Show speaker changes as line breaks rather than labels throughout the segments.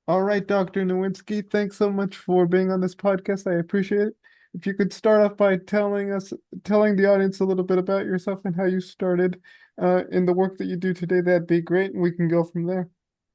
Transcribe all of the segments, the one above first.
All right, Dr. Nowinski, thanks so much for being on this podcast. I appreciate it. If you could start off by telling the audience a little bit about yourself and how you started in the work that you do today, that'd be great, and we can go from there.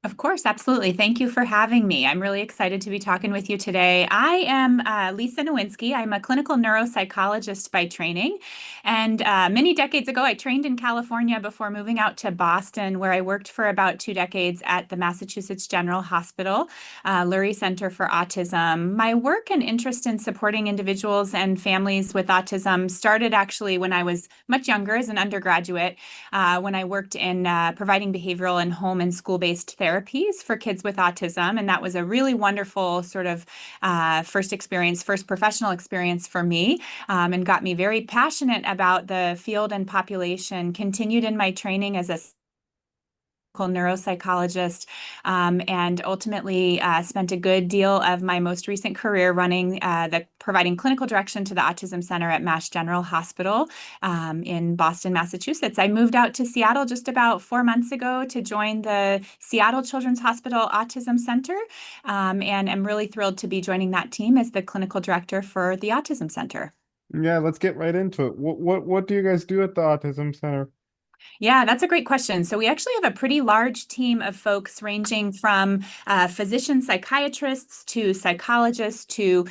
Of course, absolutely. Thank you for having me. I'm really excited to be talking with you today. I am Lisa Nowinski. I'm a clinical neuropsychologist by training. And many decades ago, I trained in California before moving out to Boston, where I worked for about 2 decades at the Massachusetts General Hospital, Lurie Center for Autism. My work and interest in supporting individuals and families with autism started actually when I was much younger as an undergraduate when I worked in providing behavioral and home and school-based therapies for kids with autism. And that was a really wonderful sort of first experience, first professional experience for me, and got me very passionate about the field and population. Continued in my training as a neuropsychologist, and ultimately spent a good deal of my most recent career running the providing clinical direction to the Autism Center at Mass General Hospital in Boston, Massachusetts. I moved out to Seattle just about 4 months ago to join the Seattle Children's Hospital Autism Center, and I'm really thrilled to be joining that team as the clinical director for the Autism Center.
Yeah, let's get right into it. What do you guys do at the Autism Center?
Yeah, that's a great question. So, we actually have a pretty large team of folks ranging from physician psychiatrists to psychologists to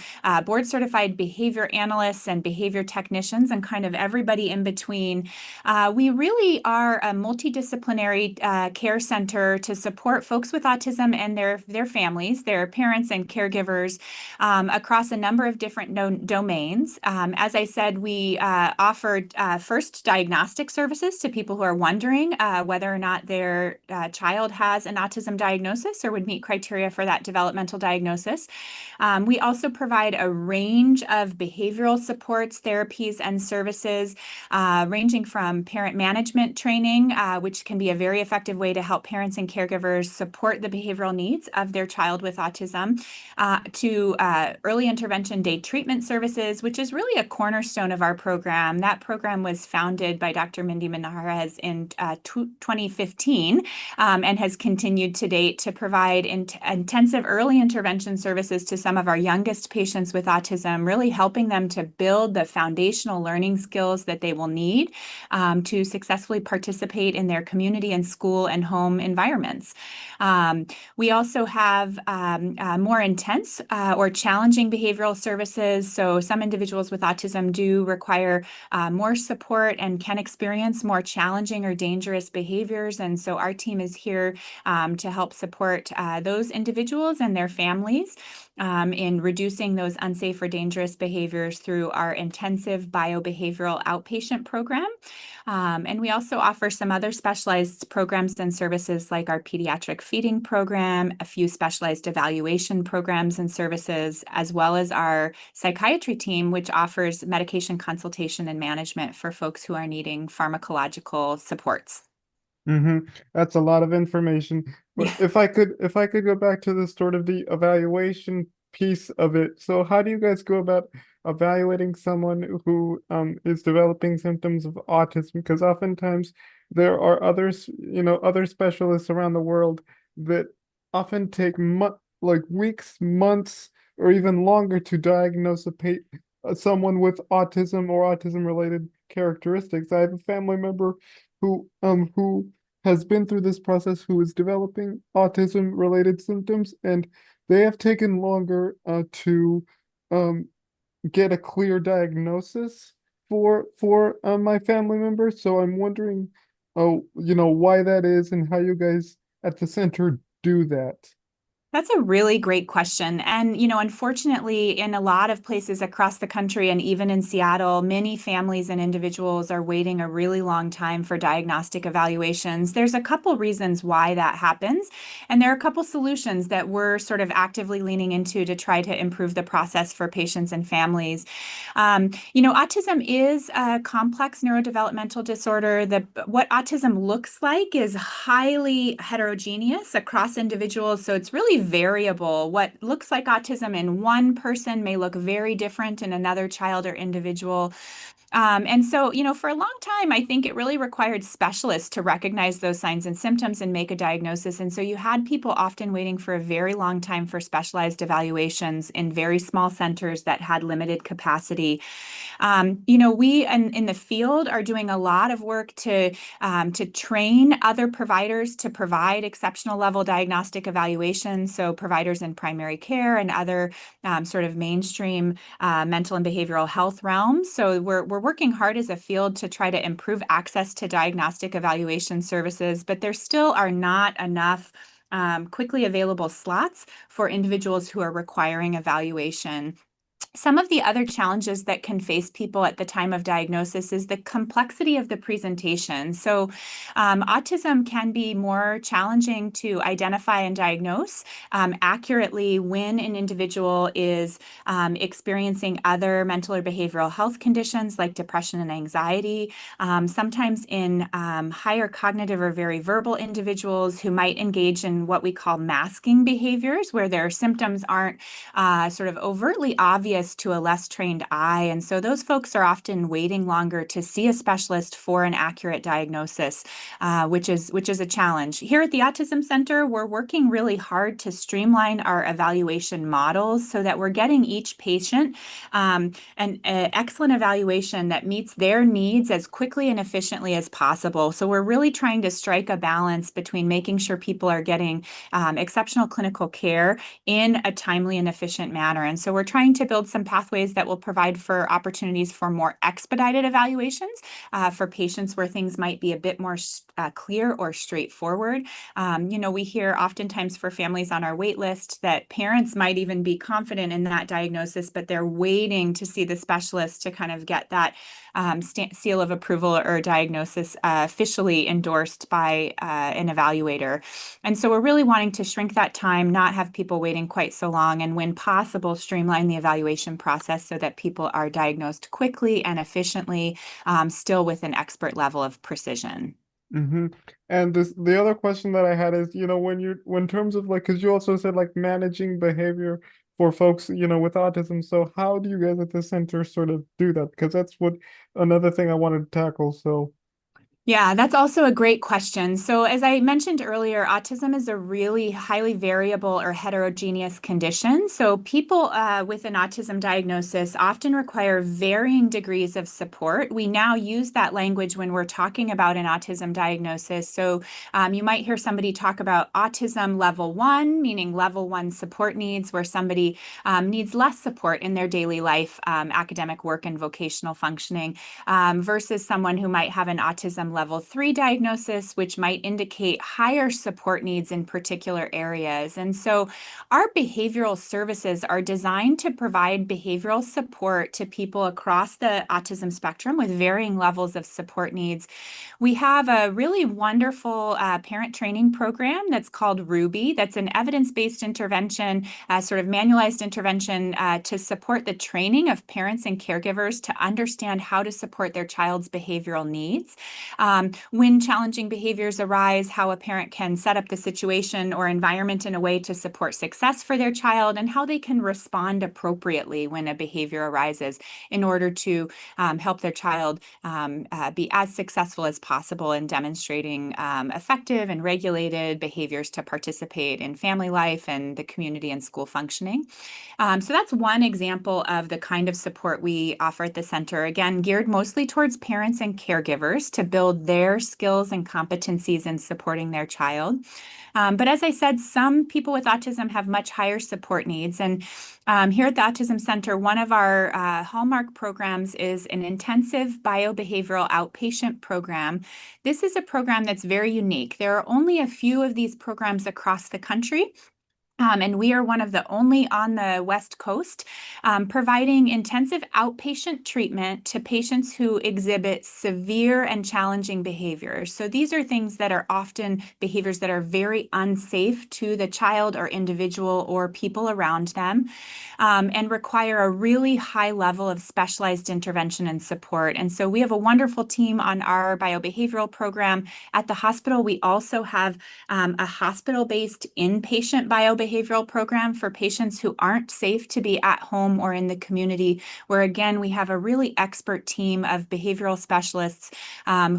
board certified behavior analysts and behavior technicians, and kind of everybody in between. We really are a multidisciplinary care center to support folks with autism and their families, their parents and caregivers across a number of different domains. As I said, we offer first diagnostic services to people who are wondering whether or not their child has an autism diagnosis or would meet criteria for that developmental diagnosis. We also provide a range of behavioral supports, therapies, and services, ranging from parent management training, which can be a very effective way to help parents and caregivers support the behavioral needs of their child with autism, to early intervention day treatment services, which is really a cornerstone of our program. That program was founded by Dr. Mindy Menares in 2015, and has continued to date to provide intensive early intervention services to some of our youngest patients with autism, really helping them to build the foundational learning skills that they will need to successfully participate in their community and school and home environments. We also have more intense or challenging behavioral services. So some individuals with autism do require more support and can experience more challenging or dangerous behaviors. And so our team is here to help support those individuals and their families in reducing those unsafe or dangerous behaviors through our intensive biobehavioral outpatient program. And we also offer some other specialized programs and services like our pediatric feeding program, a few specialized evaluation programs and services, as well as our psychiatry team, which offers medication consultation and management for folks who are needing pharmacological supports.
Mm-hmm. That's a lot of information. But
Yeah.
if I could go back to the sort of the evaluation piece of it. So how do you guys go about evaluating someone who is developing symptoms of autism? Because oftentimes there are others, other specialists around the world that often take like weeks, months, or even longer to diagnose someone with autism or autism related characteristics. I have a family member who has been through this process, who is developing autism related symptoms, and they have taken longer to um, get a clear diagnosis for my family member. So I'm wondering, why that is and how you guys at the center do that.
That's a really great question. And, unfortunately, in a lot of places across the country and even in Seattle, many families and individuals are waiting a really long time for diagnostic evaluations. There's a couple reasons why that happens, and there are a couple solutions that we're sort of actively leaning into to try to improve the process for patients and families. Autism is a complex neurodevelopmental disorder. What autism looks like is highly heterogeneous across individuals, so it's really variable. What looks like autism in one person may look very different in another child or individual. And so, for a long time, I think it really required specialists to recognize those signs and symptoms and make a diagnosis. And so you had people often waiting for a very long time for specialized evaluations in very small centers that had limited capacity. We in the field are doing a lot of work to train other providers to provide exceptional level diagnostic evaluations. So providers in primary care and other sort of mainstream mental and behavioral health realms. So we're working hard as a field to try to improve access to diagnostic evaluation services, but there still are not enough quickly available slots for individuals who are requiring evaluation. Some of the other challenges that can face people at the time of diagnosis is the complexity of the presentation. So, autism can be more challenging to identify and diagnose accurately when an individual is experiencing other mental or behavioral health conditions like depression and anxiety. Sometimes in higher cognitive or very verbal individuals who might engage in what we call masking behaviors, where their symptoms aren't sort of overtly obvious to a less trained eye. And so those folks are often waiting longer to see a specialist for an accurate diagnosis, which is a challenge. Here at the Autism Center, we're working really hard to streamline our evaluation models so that we're getting each patient an excellent evaluation that meets their needs as quickly and efficiently as possible. So we're really trying to strike a balance between making sure people are getting exceptional clinical care in a timely and efficient manner. And so we're trying to build some pathways that will provide for opportunities for more expedited evaluations for patients where things might be a bit more clear or straightforward. We hear oftentimes for families on our wait list that parents might even be confident in that diagnosis, but they're waiting to see the specialist to kind of get that seal of approval or diagnosis officially endorsed by an evaluator. And so we're really wanting to shrink that time, not have people waiting quite so long, and when possible, streamline the evaluation process so that people are diagnosed quickly and efficiently, still with an expert level of precision.
Mm-hmm. And the other question that I had is, when terms of like, because you also said like managing behavior for folks, with autism. So how do you guys at the center sort of do that? Because that's what another thing I wanted to tackle. So,
Yeah, that's also a great question. So, as I mentioned earlier, autism is a really highly variable or heterogeneous condition. So, people with an autism diagnosis often require varying degrees of support. We now use that language when we're talking about an autism diagnosis. So, you might hear somebody talk about autism level one, meaning level one support needs, where somebody needs less support in their daily life, academic work, and vocational functioning, versus someone who might have an autism level 3 diagnosis, which might indicate higher support needs in particular areas. And so our behavioral services are designed to provide behavioral support to people across the autism spectrum with varying levels of support needs. We have a really wonderful parent training program that's called Ruby, that's an evidence-based intervention, sort of manualized intervention to support the training of parents and caregivers to understand how to support their child's behavioral needs. When challenging behaviors arise, how a parent can set up the situation or environment in a way to support success for their child, and how they can respond appropriately when a behavior arises in order to help their child be as successful as possible in demonstrating effective and regulated behaviors to participate in family life and the community and school functioning. So that's one example of the kind of support we offer at the center, again, geared mostly towards parents and caregivers to build their skills and competencies in supporting their child. But as I said, some people with autism have much higher support needs. And here at the Autism Center, one of our hallmark programs is an intensive biobehavioral outpatient program. This is a program that's very unique. There are only a few of these programs across the country. And we are one of the only on the West Coast providing intensive outpatient treatment to patients who exhibit severe and challenging behaviors. So these are things that are often behaviors that are very unsafe to the child or individual or people around them, and require a really high level of specialized intervention and support. And so we have a wonderful team on our biobehavioral program. At the hospital, we also have a hospital-based inpatient biobehavioral behavioral program for patients who aren't safe to be at home or in the community, where again, we have a really expert team of behavioral specialists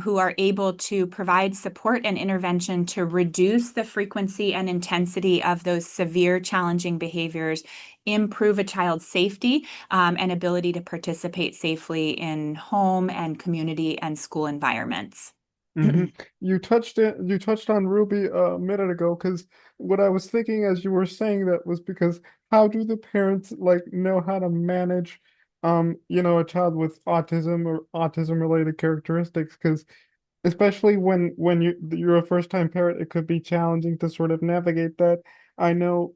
who are able to provide support and intervention to reduce the frequency and intensity of those severe challenging behaviors, improve a child's safety and ability to participate safely in home and community and school environments.
hmm You touched on Ruby a minute ago, because what I was thinking as you were saying that was because how do the parents like know how to manage, a child with autism or autism related characteristics? Because especially when you're a first time parent, it could be challenging to sort of navigate that. I know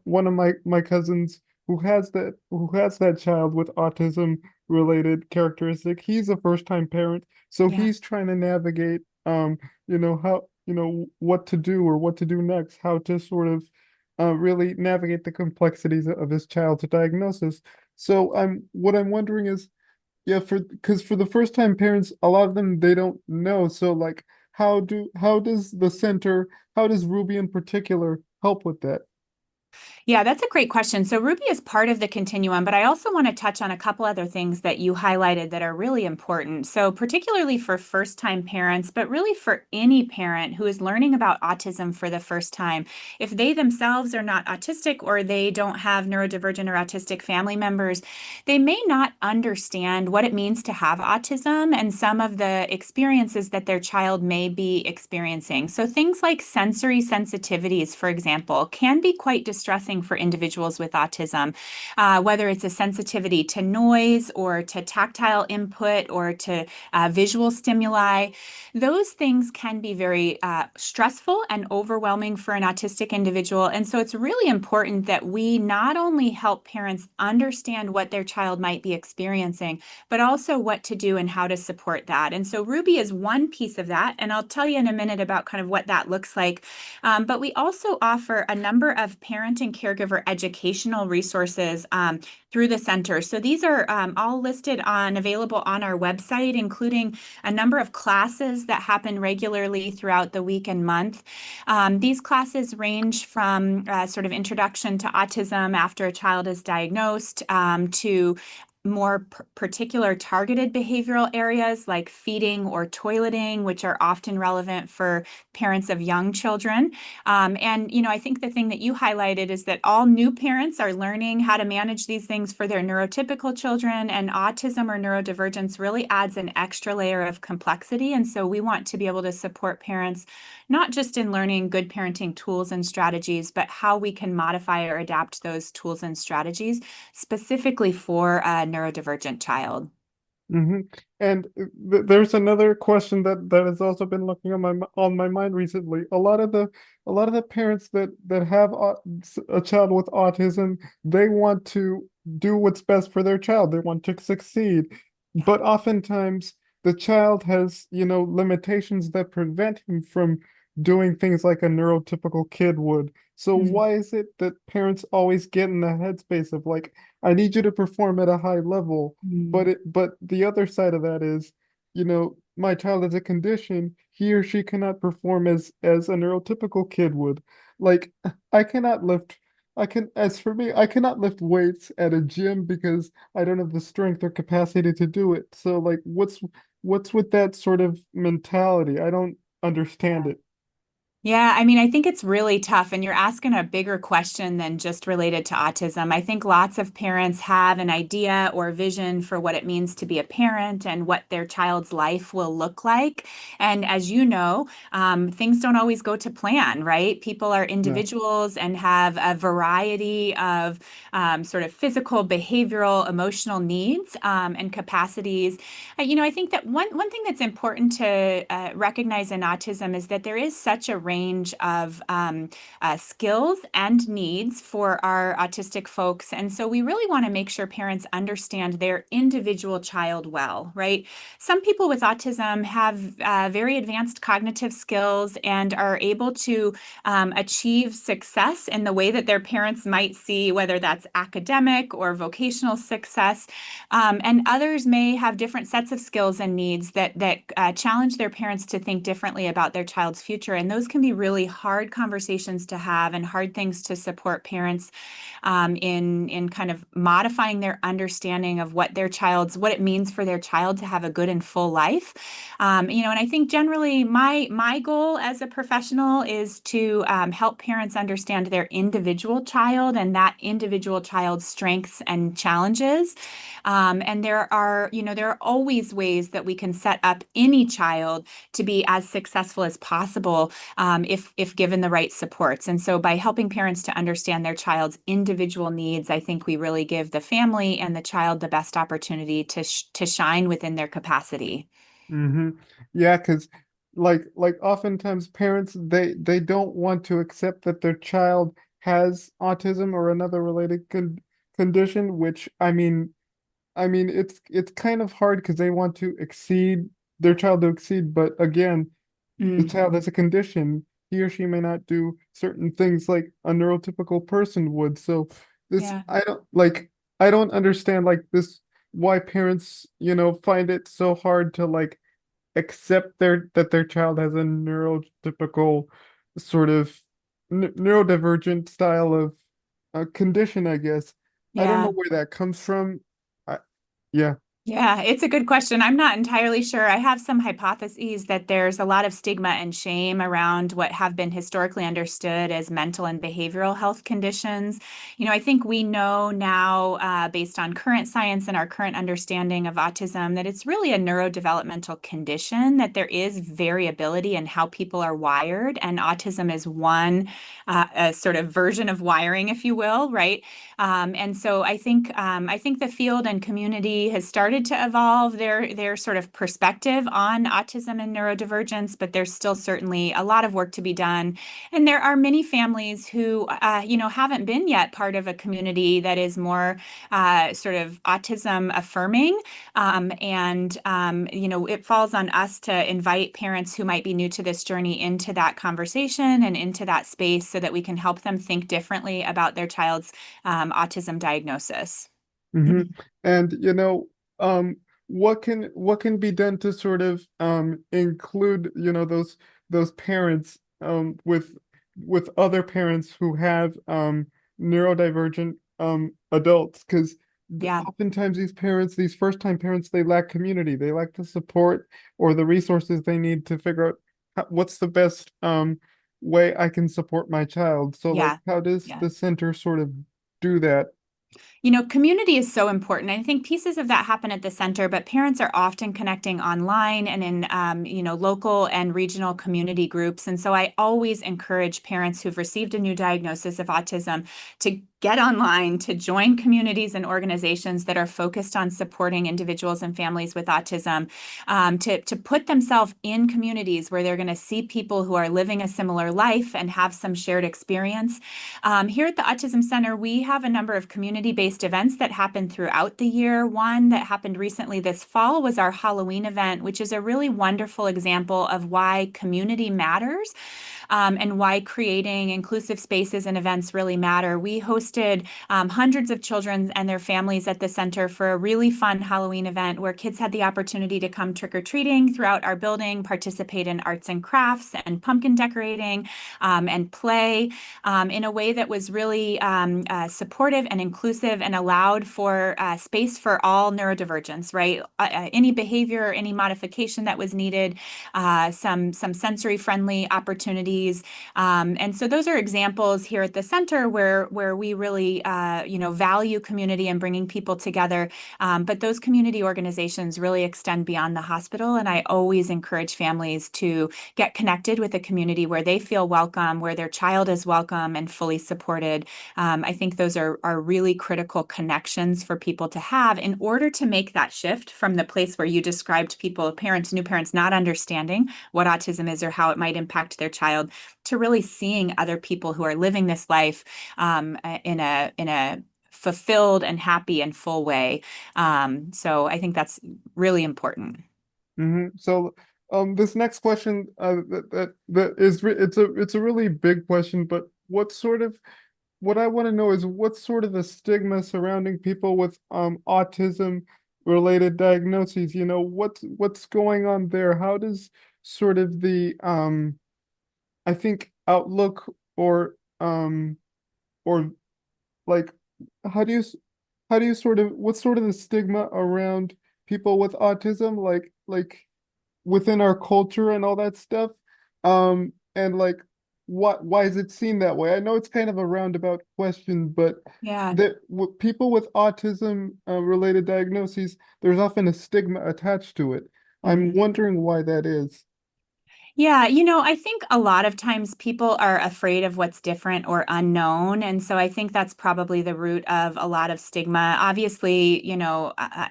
one of my cousins who has that child with autism related characteristic. He's a first time parent, so
Yeah.
he's trying to navigate how what to do or what to do next, how to sort of really navigate the complexities of his child's diagnosis. So what I'm wondering is, yeah, because for the first time parents, a lot of them they don't know. So like how does Ruby in particular help with that?
Yeah, that's a great question. So Ruby is part of the continuum, but I also want to touch on a couple other things that you highlighted that are really important. So particularly for first-time parents, but really for any parent who is learning about autism for the first time, if they themselves are not autistic or they don't have neurodivergent or autistic family members, they may not understand what it means to have autism and some of the experiences that their child may be experiencing. So things like sensory sensitivities, for example, can be quite distressing for individuals with autism, whether it's a sensitivity to noise or to tactile input or to visual stimuli. Those things can be very stressful and overwhelming for an autistic individual. And so it's really important that we not only help parents understand what their child might be experiencing, but also what to do and how to support that. And so Ruby is one piece of that. And I'll tell you in a minute about kind of what that looks like. But we also offer a number of parent and caregiver educational resources through the center. So these are all listed on available on our website, including a number of classes that happen regularly throughout the week and month. These classes range from sort of introduction to autism after a child is diagnosed to more particular targeted behavioral areas like feeding or toileting, which are often relevant for parents of young children. I think the thing that you highlighted is that all new parents are learning how to manage these things for their neurotypical children, and autism or neurodivergence really adds an extra layer of complexity. And so we want to be able to support parents not just in learning good parenting tools and strategies, but how we can modify or adapt those tools and strategies specifically for a neurodivergent child.
hmm And there's another question that has also been looking on my mind recently. A lot of the parents that have a child with autism, they want to do what's best for their child. They want to succeed,
Yeah.
but oftentimes the child has, limitations that prevent him from doing things like a neurotypical kid would. So
Mm.
why is it that parents always get in the headspace of like, I need you to perform at a high level?
Mm.
But the other side of that is, my child has a condition, he or she cannot perform as a neurotypical kid would. Like I cannot lift I can as for me, I cannot lift weights at a gym because I don't have the strength or capacity to do it. So like what's with that sort of mentality? I don't understand it.
Yeah, I mean, I think it's really tough, and you're asking a bigger question than just related to autism. I think lots of parents have an idea or vision for what it means to be a parent and what their child's life will look like. And as you know, things don't always go to plan, right? People are
No.
individuals and have a variety of sort of physical, behavioral, emotional needs and capacities. I think that one thing that's important to recognize in autism is that there is such a range of skills and needs for our autistic folks, and so we really want to make sure parents understand their individual child well, right? Some people with autism have very advanced cognitive skills and are able to achieve success in the way that their parents might see, whether that's academic or vocational success. And others may have different sets of skills and needs that challenge their parents to think differently about their child's future. And those can be really hard conversations to have and hard things to support parents in kind of modifying their understanding of what it means for their child to have a good and full life. And I think generally my goal as a professional is to help parents understand their individual child and that individual child's strengths and challenges. And there are always ways that we can set up any child to be as successful as possible if given the right supports. And so by helping parents to understand their child's individual needs, I think we really give the family and the child the best opportunity to shine within their capacity.
Mm-hmm. Yeah, because like oftentimes parents they don't want to accept that their child has autism or another related condition, which I mean it's kind of hard because they want to exceed their child to exceed, but again, the
Mm,
child has a condition, he or she may not do certain things like a neurotypical person would. So this
yeah.
I don't understand like this why parents, find it so hard to like accept their child has a neurotypical sort of neurodivergent style of condition, I guess. I don't know
Yeah.
where that comes from. I, yeah.
Yeah, it's a good question. I'm not entirely sure. I have some hypotheses that there's a lot of stigma and shame around what have been historically understood as mental and behavioral health conditions. I think we know now, based on current science and our current understanding of autism, that it's really a neurodevelopmental condition, that there is variability in how people are wired, and autism is one a sort of version of wiring, if you will, right? And so I think the field and community has started to evolve their sort of perspective on autism and neurodivergence, but there's still certainly a lot of work to be done. And there are many families who haven't been yet part of a community that is more sort of autism affirming. It falls on us to invite parents who might be new to this journey into that conversation and into that space so that we can help them think differently about their child's autism diagnosis.
Hmm. And what can be done to sort of include, those parents with other parents who have neurodivergent adults, because
Yeah.
oftentimes these parents, these first-time parents, they lack community, they lack the support or the resources they need to figure out what's the best way I can support my child. So like
Yeah.
how does
Yeah.
the center sort of do that?
Community is so important. I think pieces of that happen at the center, but parents are often connecting online and in, local and regional community groups. And so I always encourage parents who've received a new diagnosis of autism to get online, to join communities and organizations that are focused on supporting individuals and families with autism, to put themselves in communities where they're going to see people who are living a similar life and have some shared experience. Here at the Autism Center, we have a number of community-based events that happen throughout the year. One that happened recently this fall was our Halloween event, which is a really wonderful example of why community matters, and why creating inclusive spaces and events really matter. We hosted hundreds of children and their families at the center for a really fun Halloween event where kids had the opportunity to come trick-or-treating throughout our building, participate in arts and crafts and pumpkin decorating, and play in a way that was really supportive and inclusive and allowed for space for all neurodivergence, right? Any behavior, any modification that was needed, some sensory friendly opportunities. And so those are examples here at the center where we really value community and bringing people together. But those community organizations really extend beyond the hospital. And I always encourage families to get connected with a community where they feel welcome, where their child is welcome and fully supported. I think those are really critical connections for people to have in order to make that shift from the place where you described people, parents, new parents not understanding what autism is or how it might impact their child, to really seeing other people who are living this life in a fulfilled and happy and full way. So I think that's really important.
So, this next question, that is, it's a really big question, but what I want to know is what's sort of the stigma surrounding people with autism related diagnoses? What's going on there? How does sort of I think outlook or like how do you s- how do you sort of what's sort of the stigma around people with autism like within our culture and all that stuff? And like why is it seen that way? I know it's kind of a roundabout question, but
Yeah.
that people with autism related diagnoses, there's often a stigma attached to it. I'm
Mhm.
wondering why that is.
Yeah, I think a lot of times people are afraid of what's different or unknown. And so I think that's probably the root of a lot of stigma. Obviously,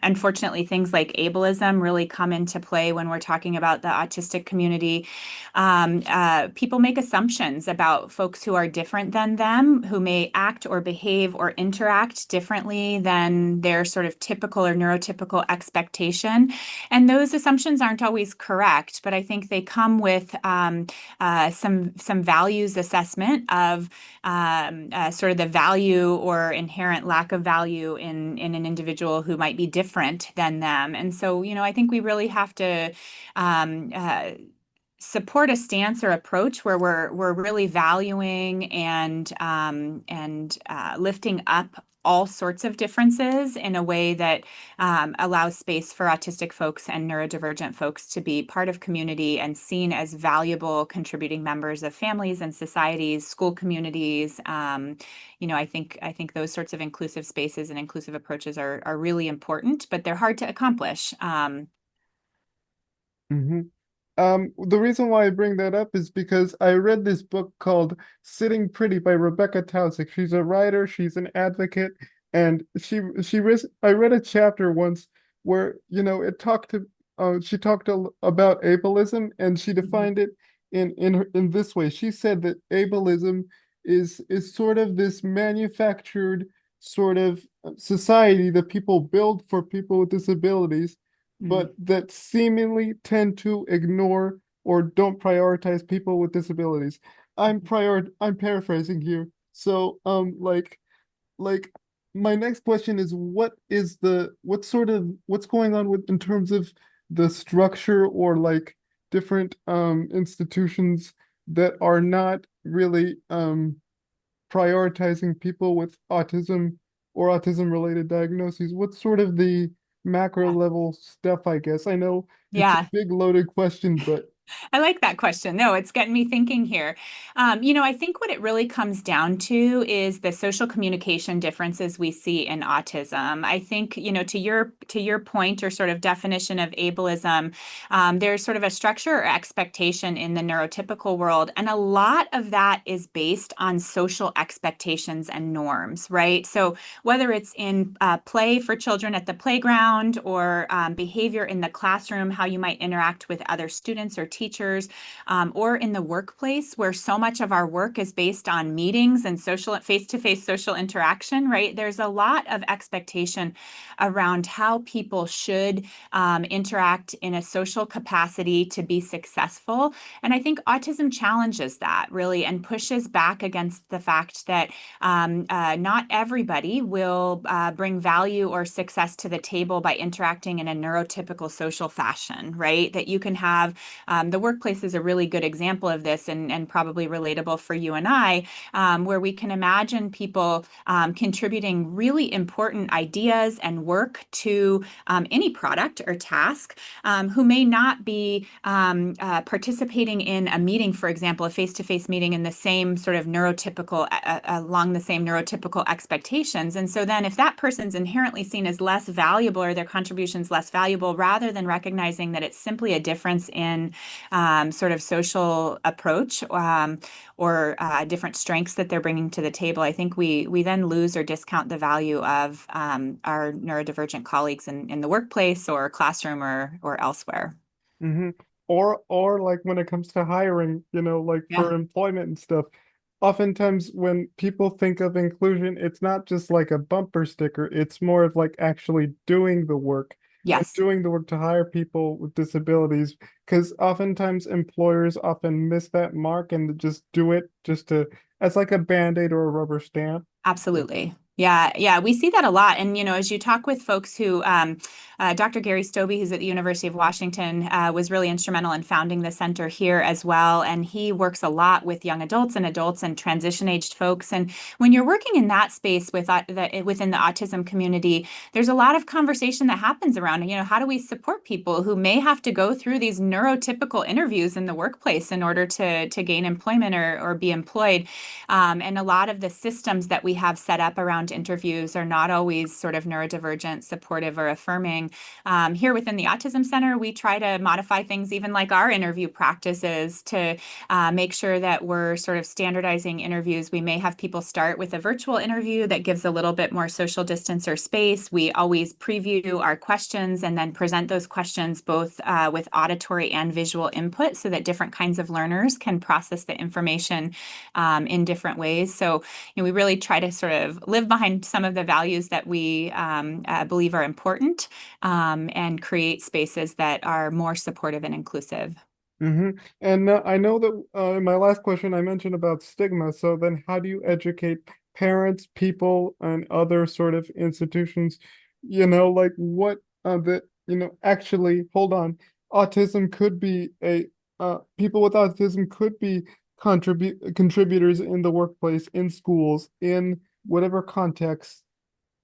unfortunately, things like ableism really come into play when we're talking about the autistic community. People make assumptions about folks who are different than them, who may act or behave or interact differently than their sort of typical or neurotypical expectation. And those assumptions aren't always correct, but I think they come with some values assessment of sort of the value or inherent lack of value in an individual who might be different than them. And so, I think we really have to um, uh, support a stance or approach where we're really valuing and lifting up all sorts of differences in a way that allows space for autistic folks and neurodivergent folks to be part of community and seen as valuable contributing members of families and societies, school communities. I think those sorts of inclusive spaces and inclusive approaches are really important, but they're hard to accomplish.
Mhm. The reason why I bring that up is because I read this book called Sitting Pretty by Rebecca Taussig. She's a writer, she's an advocate, and I read a chapter once where, it talked to she talked about ableism and she
Mhm.
defined it in this way. She said that ableism is sort of this manufactured sort of society that people build for people with disabilities
Mm.
but that seemingly tend to ignore or don't prioritize people with disabilities. I'm paraphrasing here. So like my next question is what's going on with in terms of the structure or like different institutions that are not really prioritizing people with autism or autism related diagnoses? What's sort of the macro
Yeah.
level stuff, I guess? I know it's a
Yeah.
big loaded question, but
I like that question. No, it's getting me thinking here. I think what it really comes down to is the social communication differences we see in autism. I think, to your point or sort of definition of ableism, there's sort of a structure or expectation in the neurotypical world, and a lot of that is based on social expectations and norms, right? So whether it's in play for children at the playground or behavior in the classroom, how you might interact with other students or teachers, or in the workplace where so much of our work is based on meetings and social face-to-face social interaction, right? There's a lot of expectation around how people should interact in a social capacity to be successful. And I think autism challenges that really and pushes back against the fact that not everybody will bring value or success to the table by interacting in a neurotypical social fashion, right? That you can have the workplace is a really good example of this and probably relatable for you and I, where we can imagine people contributing really important ideas and work to any product or task who may not be participating in a meeting, for example, a face-to-face meeting in the same sort of neurotypical, along the same neurotypical expectations. And so then if that person's inherently seen as less valuable or their contributions less valuable, rather than recognizing that it's simply a difference in sort of social approach or different strengths that they're bringing to the table, I think we then lose or discount the value of our neurodivergent colleagues in the workplace or classroom or elsewhere.
hmm or like when it comes to hiring, like
Yeah.
for employment and stuff, oftentimes when people think of inclusion, it's not just like a bumper sticker, it's more of like actually doing the work and
Yes.
doing the work to hire people with disabilities, because oftentimes employers often miss that mark and just do it just to as like a band-aid or a rubber stamp.
Absolutely. Yeah, we see that a lot. And, as you talk with folks who, Dr. Gary Stobbe, who's at the University of Washington, was really instrumental in founding the center here as well. And he works a lot with young adults and transition aged folks. And when you're working in that space within the autism community, there's a lot of conversation that happens around, how do we support people who may have to go through these neurotypical interviews in the workplace in order to gain employment or be employed. And a lot of the systems that we have set up around interviews are not always sort of neurodivergent, supportive, or affirming. Here within the Autism Center, we try to modify things, even like our interview practices, to make sure that we're sort of standardizing interviews. We may have people start with a virtual interview that gives a little bit more social distance or space. We always preview our questions and then present those questions both with auditory and visual input so that different kinds of learners can process the information in different ways. So, we really try to sort of live behind some of the values that we believe are important, and create spaces that are more supportive and inclusive.
Hmm. And I know that in my last question I mentioned about stigma. So then how do you educate parents, people, and other sort of institutions, like what that, actually, hold on, autism could be people with autism could be contributors in the workplace, in schools, in whatever context.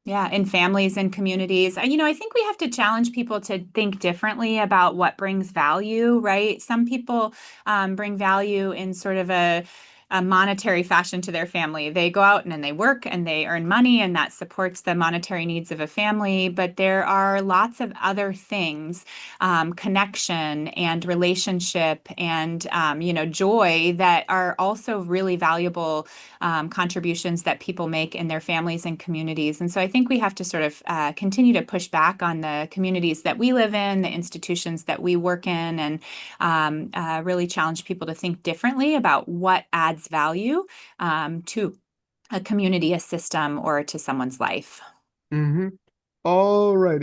Yeah, in families and communities. I think we have to challenge people to think differently about what brings value, right? Some people bring value in sort of a monetary fashion to their family. They go out and then they work and they earn money, and that supports the monetary needs of a family. But there are lots of other things, connection and relationship and, joy, that are also really valuable contributions that people make in their families and communities. And so I think we have to sort of continue to push back on the communities that we live in, the institutions that we work in, and really challenge people to think differently about what adds value to a community, a system, or to someone's life.
Mm-hmm. All righty.